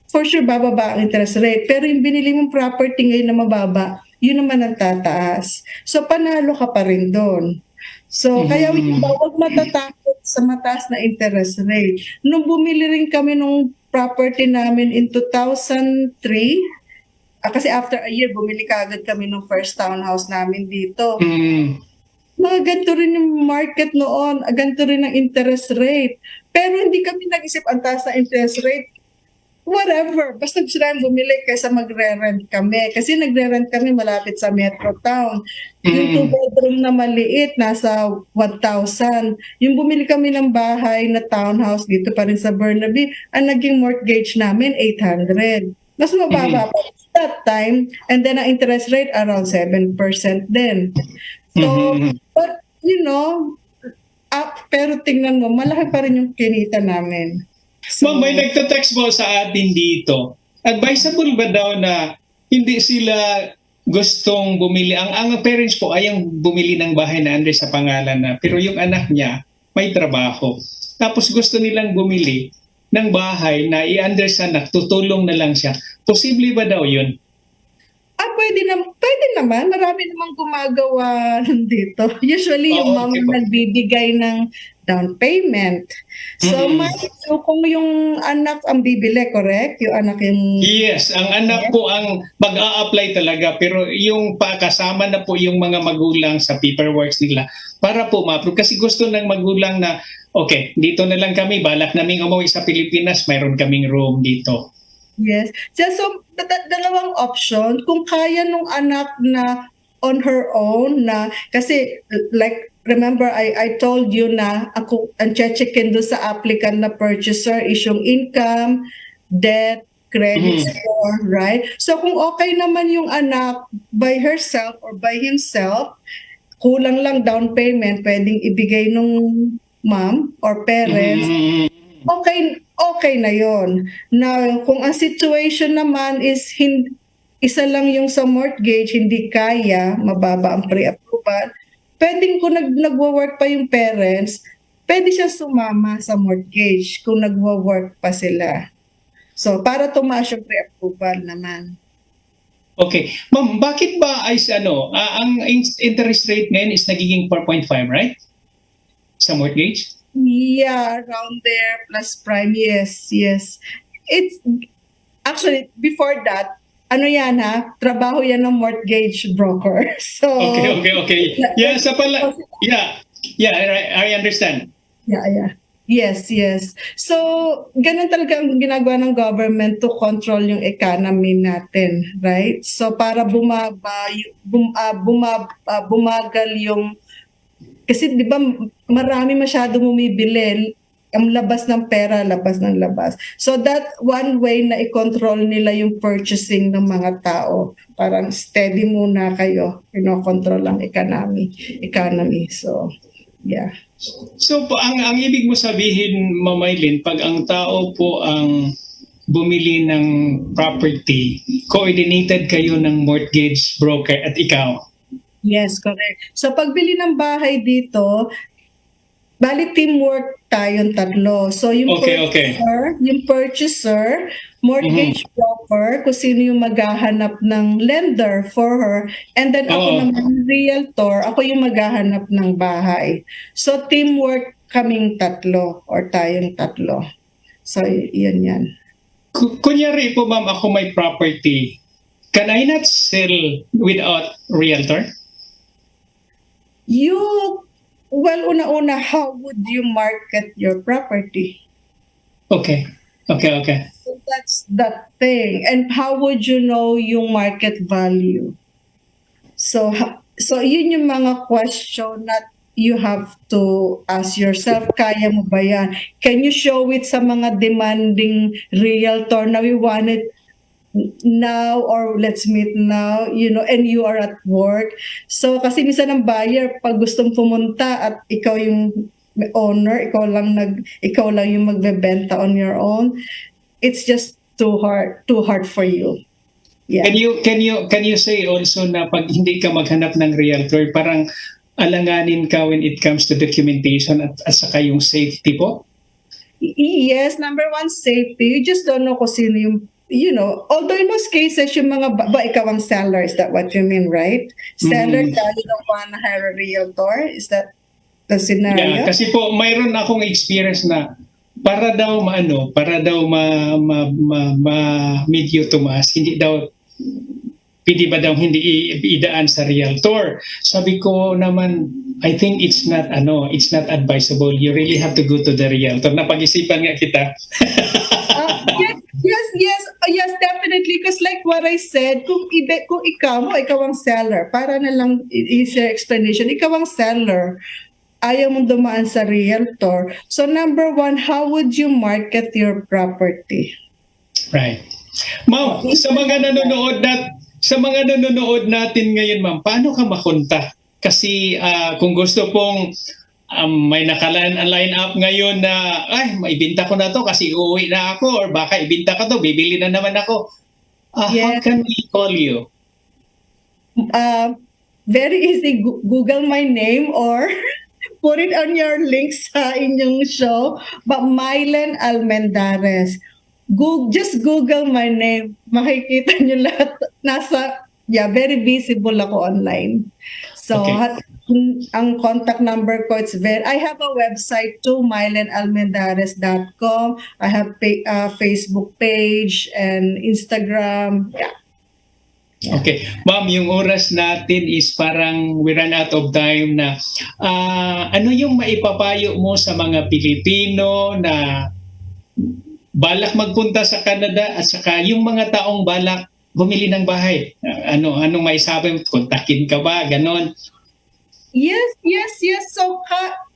for sure, bababa ang interest rate. Pero yung binili mong property ngayon na mababa, yun naman ang tataas. So, panalo ka pa rin doon. So, kaya huwag matatakot sa mataas na interest rate. Nung bumili rin kami nung property namin in 2003, kasi after a year, bumili kaagad kami nung first townhouse namin dito. Mga ganito rin yung market noon, ganito rin ang interest rate. Pero hindi kami nag-isip ang taas na interest rate. Whatever, basta gusto namin bumili kaysa magre-rent kami. Kasi nagre-rent kami malapit sa Metro Town. Yung 2-bedroom na maliit, nasa 1,000. Yung bumili kami ng bahay na townhouse dito pa rin sa Burnaby, ang naging mortgage namin, 800. Mas mababa pa that time. And then ang interest rate around 7% din. So, but pero tingnan mo, malaki pa rin yung kinita namin. So,
Ma'am, may nagtatext mo sa atin dito. Advisable ba daw na hindi sila gustong bumili? Ang parents po ay ang bumili ng bahay na under sa pangalan na, pero yung anak niya may trabaho. Tapos gusto nilang bumili ng bahay na i-under sa anak, tutulong na lang siya. Posible ba daw yun?
Pwede naman. Marami namang gumagawa dito. Usually, yung mama nagbibigay ng down payment. So, kung yung anak ang bibili, correct? Yung anak yung...
Yes, ang anak po ang mag-a-apply talaga. Pero yung kasama na po yung mga magulang sa paperwork nila para po ma-approve. Kasi gusto ng magulang na, okay, dito na lang kami. Balak naming umuwi sa Pilipinas. Mayroon kaming room dito.
Yes. So, dalawang option. Kung kaya nung anak na on her own na, kasi like, remember, I told you na ako, ang checkin doon sa applicant na purchaser is yung income, debt, credit score, right? So, kung okay naman yung anak by herself or by himself, kulang lang down payment, pwedeng ibigay nung mom or parents, okay na yon. Now, kung ang situation naman is isa lang yung sa mortgage, hindi kaya, mababa ang pre-approval, pwedeng kung nagwo-work pa yung parents, pwede siya sumama sa mortgage kung nagwo-work pa sila. So, para tumaas yung pre-approval naman.
Okay. Ma'am, bakit ba ay ang interest rate ngayon is nagiging 4.5, right? Sa mortgage?
Yeah, around there, plus prime, yes. It's, actually, before that, trabaho yan ng mortgage broker. So,
Okay. Yeah, I understand.
Yeah. Yes. So, ganun talaga ang ginagawa ng government to control yung economy natin, right? So, para bumagal yung, kasi di ba marami masyado bumibili, ang labas ng pera, labas ng labas. So that one way na i-control nila yung purchasing ng mga tao. Parang steady muna kayo, control ang economy. So, yeah.
So ang ibig mo sabihin, Mylen, pag ang tao po ang bumili ng property, coordinated kayo ng mortgage broker at ikaw?
Yes, correct. So pagbili ng bahay dito, bali teamwork tayong tatlo. So yung purchaser, mortgage broker, kung sino yung maghahanap ng lender for her, and then ako naman realtor, ako yung maghahanap ng bahay. So teamwork kaming tatlo or tayong tatlo. So yan.
Kunyari po ma'am, ako may property. Can I not sell without realtor?
Una-una, how would you market your property?
Okay.
So that's the thing. And how would you know yung market value? So yun yung mga question that you have to ask yourself, kaya mo ba yan? Can you show it sa mga demanding realtor na we want it now or let's meet now, and you are at work. So kasi minsan ang buyer pag gustong pumunta at ikaw yung owner, ikaw lang yung magbebenta on your own, it's just too hard for you. Yeah.
Can you say also na pag hindi ka maghanap ng realtor, parang alanganin ka when it comes to documentation at saka yung safety po?
Yes, number one, safety. You just don't know kung sino yung although in most cases, yung mga ikaw ang seller, is that what you mean, right? Seller, you don't want to hire a realtor? Is that the scenario?
Yeah, kasi po, mayroon akong experience na para daw medyo tumaas, pwede ba daw hindi idaan sa realtor? Sabi ko naman, I think it's not advisable. You really have to go to the realtor. Napag-isipan nga kita.
Yes, definitely. Because like what I said, kung ikaw ang seller, para na lang easier explanation, ikaw ang seller, ayaw mong dumaan sa realtor. So number one, how would you market your property?
Right. Ma'am, sa mga nanonood natin ngayon, ma'am, paano ka makontak? Kasi kung gusto pong may naka-line up ngayon na maibenta ko na to kasi uuwi na ako, or baka ibenta ko to, bibili na naman ako. How can we call you?
Very easy. Google my name or put it on your link sa inyong show. But Mylen Almendarez. Just Google my name. Makikita nyo lahat. Very visible ako online. So, ang contact number ko, I have a website too, mylenalmendarez.com. I have Facebook page and Instagram. Yeah.
Okay. Ma'am, yung oras natin is parang we run out of time na. Ano yung maipapayo mo sa mga Pilipino na balak magpunta sa Canada at saka yung mga taong balak bumili ng bahay? Anong maisabi mo? Kontakin ka ba? Ganon.
Yes. So,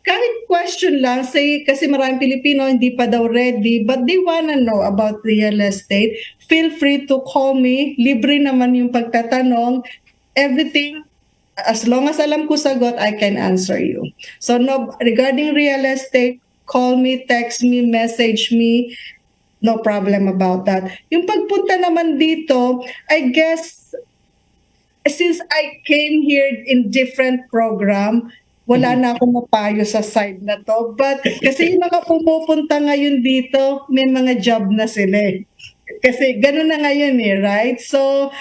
kahit question lang, kasi maraming Pilipino hindi pa daw ready, but they wanna know about real estate, feel free to call me. Libre naman yung pagtatanong. Everything, as long as alam ko sagot, I can answer you. So, regarding real estate, call me, text me, message me. No problem about that. Yung pagpunta naman dito, I guess, since I came here in different program, wala na akong mapayo sa side na to. But kasi yung mga pumupunta ngayon dito, may mga job na sila eh. Kasi ganun na ngayon right? So,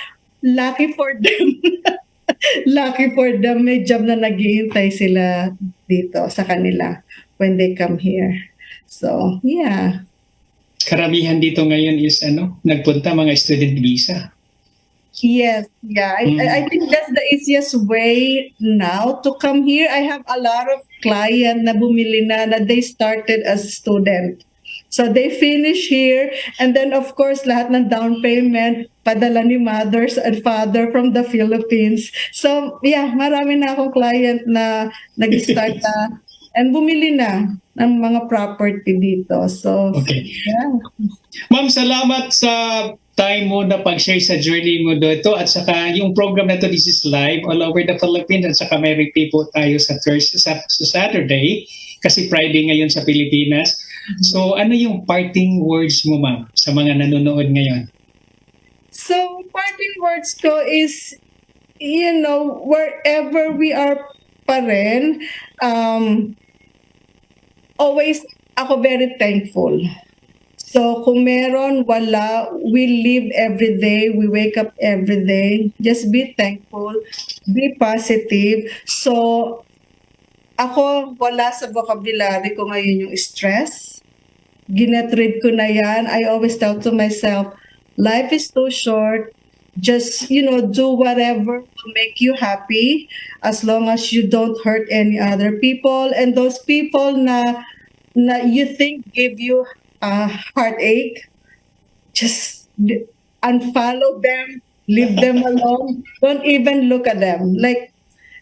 lucky for them. Lucky for them, may job na naghihintay sila dito sa kanila when they come here. So, yeah.
Karamihan dito ngayon is nagpunta mga student visa.
Yes, yeah. I think that's the easiest way now to come here. I have a lot of clients na bumili na they started as student. So they finish here and then of course lahat ng down payment padala ni mothers and father from the Philippines. So yeah, marami na akong client na nag-start na and bumili na ng mga property dito. So,
Okay.
yeah.
Ma'am, salamat sa time mo na pag-share sa journey mo dito at saka yung program na to, this is live all over the Philippines at saka may replay po tayo sa Saturday kasi Friday ngayon sa Pilipinas. So ano yung parting words mo, ma'am, sa mga nanonood ngayon?
So, parting words ko is, wherever we are pa rin, always ako very thankful. So, kung meron, wala, we live every day, we wake up every day. Just be thankful, be positive. So, ako, wala sa vocabulary ko ngayon yung stress. Ginetreat ko na yan. I always tell to myself, life is too short. Just, do whatever will make you happy as long as you don't hurt any other people. And those people na you think give you a heartache, just unfollow them, leave them alone. Don't even look at them. Like,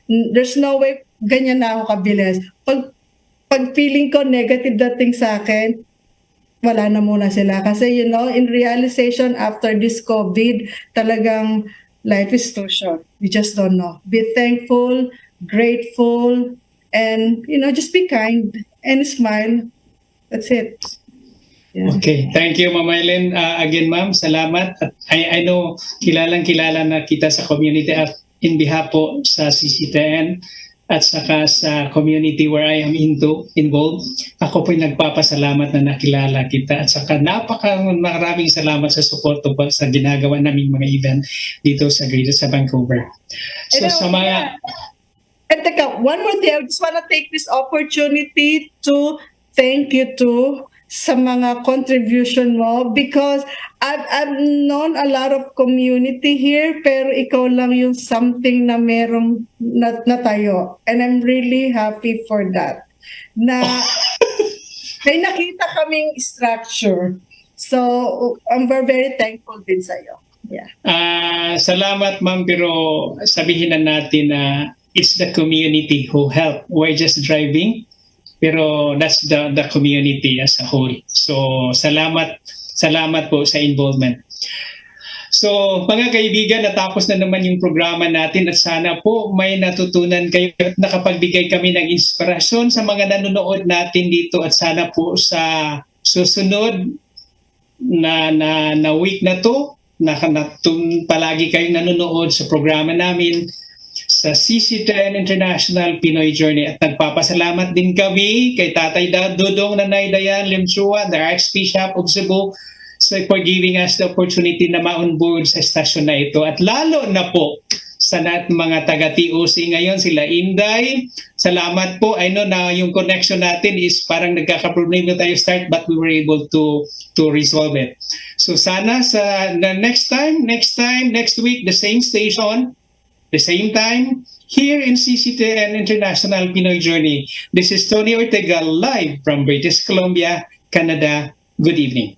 there's no way ganyan na ako kabilis. Pag feeling ko negative dating sa akin, wala na muna sila. Kasi, in realization after this COVID, talagang life is too short. You just don't know. Be thankful, grateful, and, just be kind and smile. That's it. Yeah.
Okay, thank you, Ma'am Mylen. Again, ma'am, salamat. At I know kilalang-kilala na kita sa community at in behalf po sa CCTN at saka sa community where I am involved. Ako po'y nagpapasalamat na nakilala kita at saka maraming salamat sa support po sa ginagawa naming mga event dito sa Vancouver. So sa mga...
And teka, one more thing. I just want to take this opportunity to thank you too sa mga contribution mo because I've known a lot of community here pero ikaw lang yung something na merong natayo. And I'm really happy for that. Na may nakita kaming structure. So I'm very thankful din sa'yo. Yeah.
Salamat, ma'am, pero sabihin na natin na it's the community who help. We're just driving. Pero that's the community as a whole. So, salamat po sa involvement. So, mga kaibigan, natapos na naman yung programa natin at sana po may natutunan kayo at nakapagbigay kami ng inspirasyon sa mga nanonood natin dito at sana po sa susunod na week na to, palagi kayong nanonood sa programa namin sa CCTN International Pinoy Journey at nagpapasalamat din kami kay Tatay Dudong, Nanay Dayan Limchua, the Archbishop of Cebu for giving us the opportunity na ma-onboard sa estasyon na ito at lalo na po sa mga taga-TOC ngayon, sila Inday. Salamat po. I know na yung connection natin is parang nagkakaproblema tayo start but we were able to resolve it. So sana sa the next week, the same station, the same time, here in CCTN International Pinoy Journey. This is Tony Ortega live from British Columbia, Canada. Good evening.